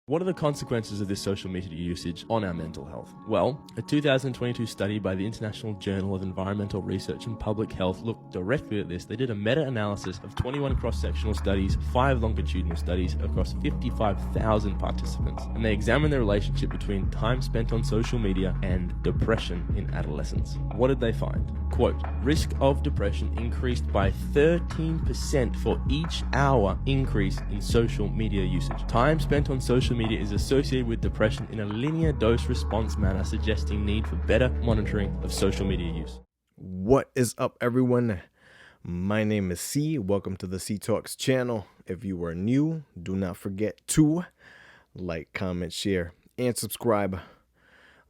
What are the consequences of this social media usage on our mental health? Well, a 2022 study by the International Journal of Environmental Research and Public Health looked directly at this. They did a meta-analysis of 21 cross-sectional studies, 5 longitudinal studies across 55,000 participants, and they examined the relationship between time spent on social media and depression in adolescents. What did they find? Quote, risk of depression increased by 13% for each hour increase in social media usage. Time spent on social media is associated with depression in a linear dose response manner, suggesting need for better monitoring of social media use. What is up, everyone? My name is C. Welcome to the C Talks channel. If you are new, do not forget to like, comment, share, and subscribe.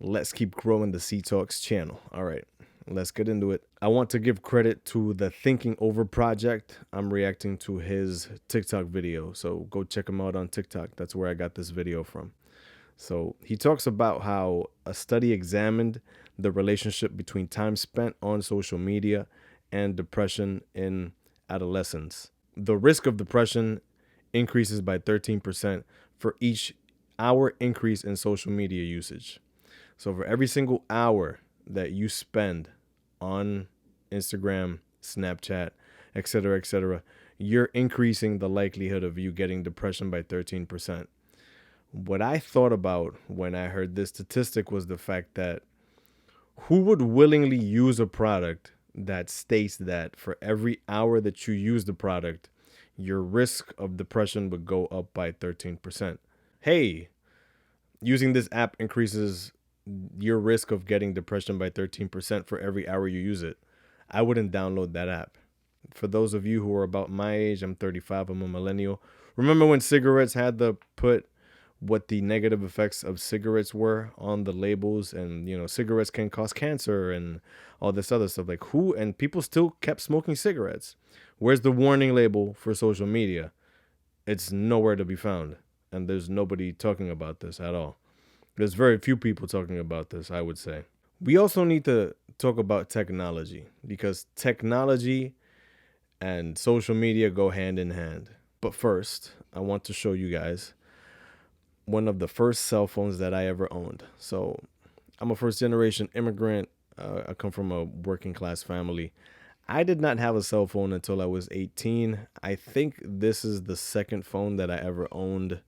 Let's keep growing the C Talks channel. All right, let's get into it. I want to give credit to the Thinking Over Project. I'm reacting to his TikTok video, so go check him out on TikTok. That's where I got this video from. So he talks about how a study examined the relationship between time spent on social media and depression in adolescents. The risk of depression increases by 13% for each hour increase in social media usage. So for every single hour that you spend on Instagram, Snapchat, etc., you're increasing the likelihood of you getting depression by 13%. What I thought about when I heard this statistic was the fact that who would willingly use a product that states that for every hour that you use the product, your risk of depression would go up by 13%. Hey, using this app increases your risk of getting depression by 13% for every hour you use it. I wouldn't download that app. For those of you who are about my age, I'm 35, I'm a millennial. Remember when cigarettes had to put what the negative effects of cigarettes were on the labels, and cigarettes can cause cancer and all this other stuff? Like, who? And people still kept smoking cigarettes. Where's the warning label for social media? It's nowhere to be found, and there's nobody talking about this at all. There's very few people talking about this, I would say. We also need to talk about technology, because technology and social media go hand in hand. But first, I want to show you guys one of the first cell phones that I ever owned. So I'm a first generation immigrant. I come from a working class family. I did not have a cell phone until I was 18. I think this is the second phone that I ever owned.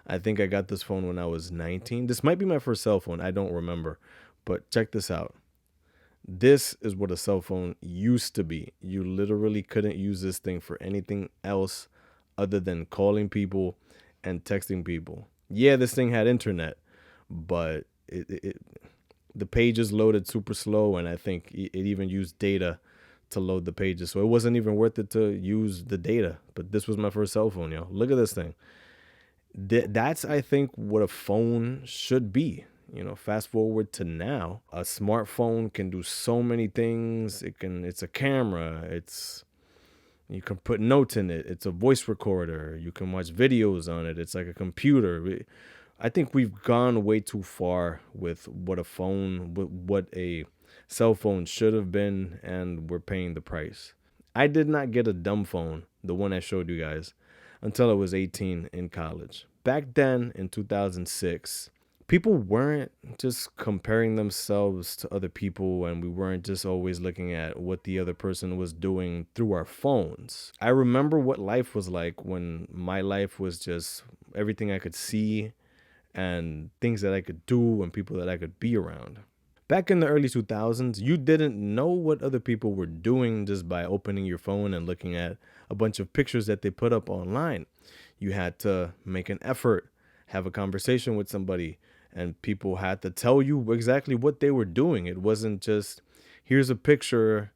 I think I got this phone when I was 19. This might be my first cell phone. I don't remember. But check this out. This is what a cell phone used to be. You literally couldn't use this thing for anything else other than calling people and texting people. Yeah, this thing had internet, but the pages loaded super slow, and I think it even used data to load the pages. So it wasn't even worth it to use the data. But this was my first cell phone, yo. Look at this thing. That's, I think, what a phone should be. Fast forward to now, a smartphone can do so many things. It's a camera. You can put notes in it. It's a voice recorder. You can watch videos on it. It's like a computer. I think we've gone way too far with what a cell phone should have been, and we're paying the price. I did not get a dumb phone, the one I showed you guys, until I was 18 in college. Back then, in 2006, people weren't just comparing themselves to other people, and we weren't just always looking at what the other person was doing through our phones. I remember what life was like when my life was just everything I could see and things that I could do and people that I could be around. Back in the early 2000s, you didn't know what other people were doing just by opening your phone and looking at a bunch of pictures that they put up online. You had to make an effort, have a conversation with somebody, and people had to tell you exactly what they were doing. It wasn't just, here's a picture,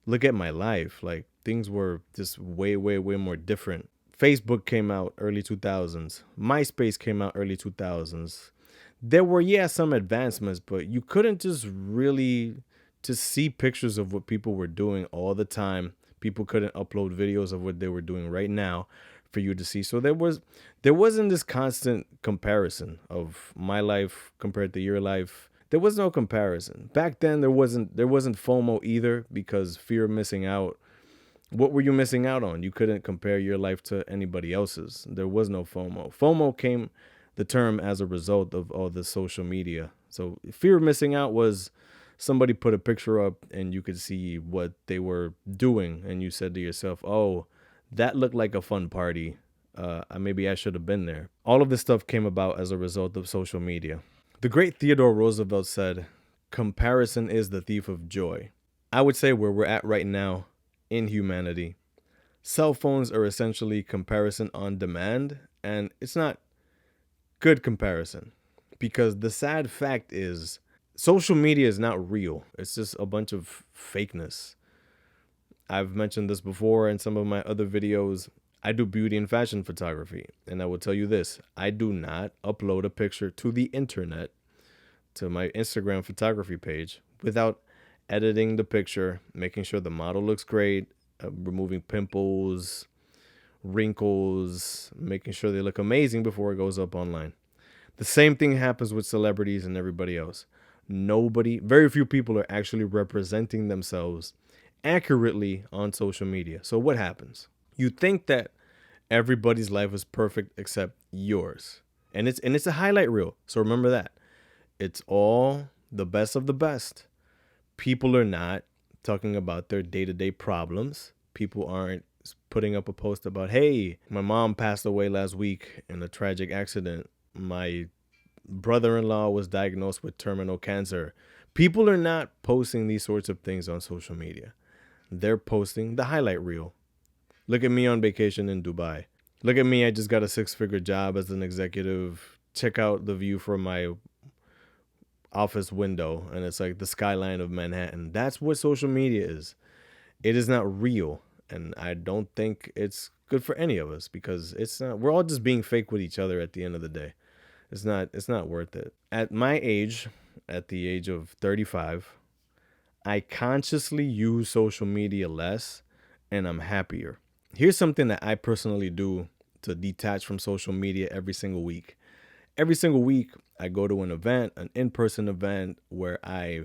look at my life. Like, things were just way more different. Facebook came out early 2000s. MySpace came out early 2000s. There were, some advancements, but you couldn't just really just see pictures of what people were doing all the time. People couldn't upload videos of what they were doing right now for you to see. So there wasn't this constant comparison of my life compared to your life. There was no comparison. Back then there wasn't FOMO either, because fear of missing out. What were you missing out on? You couldn't compare your life to anybody else's. There was no FOMO. FOMO came the term as a result of all the social media. So fear of missing out was somebody put a picture up and you could see what they were doing. And you said to yourself, oh, that looked like a fun party. Maybe I should have been there. All of this stuff came about as a result of social media. The great Theodore Roosevelt said, comparison is the thief of joy. I would say where we're at right now in humanity, cell phones are essentially comparison on demand, and it's not good comparison, because the sad fact is social media is not real. It's just a bunch of fakeness. I've mentioned this before in some of my other videos. I do beauty and fashion photography, and I will tell you this: I do not upload a picture to the internet, to my Instagram photography page, without editing the picture, making sure the model looks great, removing pimples, wrinkles, making sure they look amazing before it goes up online. The same thing happens with celebrities and everybody else. Very few people are actually representing themselves accurately on social media. So what happens? You think that everybody's life is perfect except yours. And it's a highlight reel. So remember that. It's all the best of the best. People are not talking about their day-to-day problems. People aren't putting up a post about, hey, my mom passed away last week in a tragic accident. My brother-in-law was diagnosed with terminal cancer. People are not posting these sorts of things on social media. They're posting the highlight reel. Look at me on vacation in Dubai. Look at me, I just got a 6-figure job as an executive. Check out the view from my office window, and it's like the skyline of Manhattan. That's what social media is. It is not real, and I don't think it's good for any of us, because it's not. We're all just being fake with each other at the end of the day. It's not worth it. At my age, at the age of 35, I consciously use social media less, and I'm happier. Here's something that I personally do to detach from social media every single week. Every single week, I go to an event, an in-person event, where I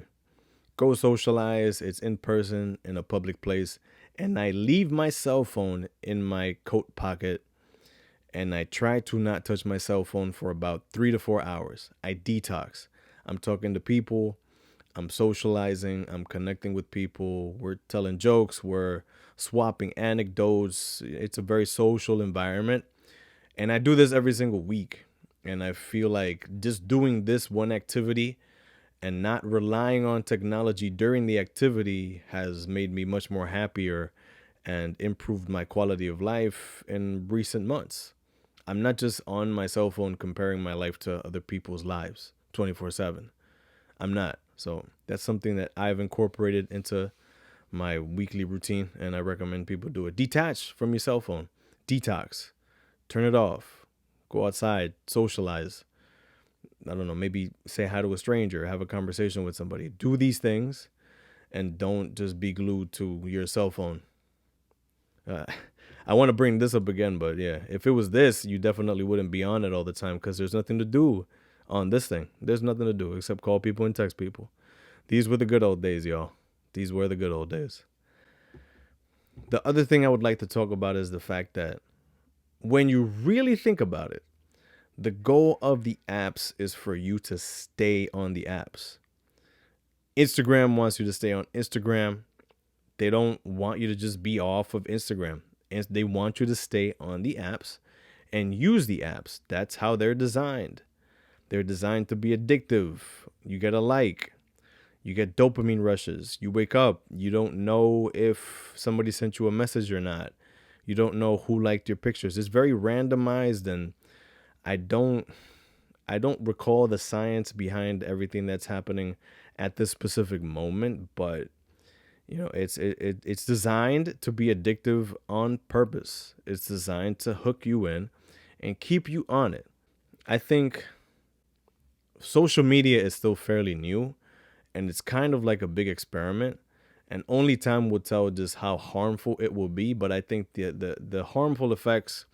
go socialize. It's in person in a public place, and I leave my cell phone in my coat pocket, and I try to not touch my cell phone for about 3 to 4 hours. I detox. I'm talking to people. I'm socializing. I'm connecting with people. We're telling jokes. We're swapping anecdotes. It's a very social environment, and I do this every single week. And I feel like just doing this one activity and not relying on technology during the activity has made me much more happier and improved my quality of life in recent months. I'm not just on my cell phone comparing my life to other people's lives 24/7. I'm not. So that's something that I've incorporated into my weekly routine, and I recommend people do it. Detach from your cell phone. Detox. Turn it off. Go outside, socialize. I don't know, maybe say hi to a stranger, have a conversation with somebody. Do these things, and don't just be glued to your cell phone. I want to bring this up again, but yeah, if it was this, you definitely wouldn't be on it all the time, because there's nothing to do on this thing. There's nothing to do except call people and text people. These were the good old days, y'all. These were the good old days. The other thing I would like to talk about is the fact that when you really think about it, the goal of the apps is for you to stay on the apps. Instagram wants you to stay on Instagram. They don't want you to just be off of Instagram. And they want you to stay on the apps and use the apps. That's how they're designed. They're designed to be addictive. You get a like. You get dopamine rushes. You wake up. You don't know if somebody sent you a message or not. You don't know who liked your pictures. It's very randomized, and I don't recall the science behind everything that's happening at this specific moment, but you know, it's designed to be addictive on purpose. It's designed to hook you in and keep you on it. I think social media is still fairly new, and it's kind of like a big experiment. And only time will tell just how harmful it will be. But I think the harmful effects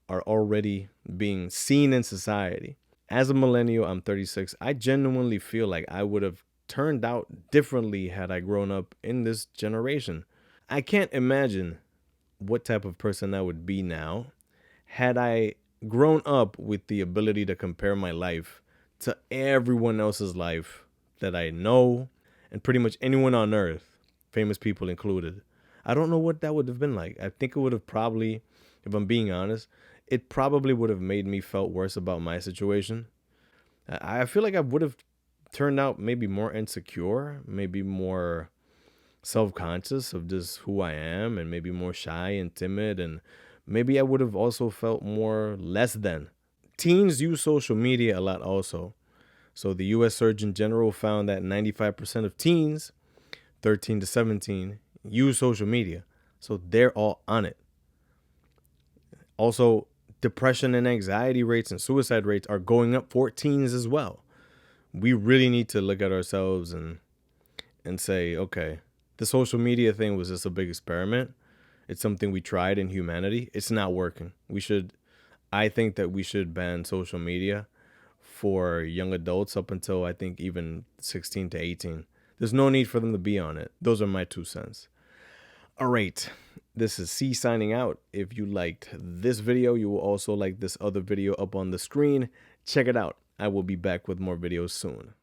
are already being seen in society. As a millennial, I'm 36. I genuinely feel like I would have turned out differently had I grown up in this generation. I can't imagine what type of person I would be now had I grown up with the ability to compare my life to everyone else's life that I know and pretty much anyone on earth, famous people included. I don't know what that would have been like. I think it would have probably, if I'm being honest, it probably would have made me felt worse about my situation. I feel like I would have turned out maybe more insecure, maybe more self-conscious of just who I am, and maybe more shy and timid, and maybe I would have also felt more less than. Teens use social media a lot also. So the US Surgeon General found that 95% of teens 13 to 17 use social media. So they're all on it. Also, depression and anxiety rates and suicide rates are going up for teens as well. We really need to look at ourselves and say, okay, the social media thing was just a big experiment. It's something we tried in humanity. It's not working. I think that we should ban social media for young adults up until I think even 16 to 18. There's no need for them to be on it. Those are my 2 cents. All right. This is C signing out. If you liked this video, you will also like this other video up on the screen. Check it out. I will be back with more videos soon.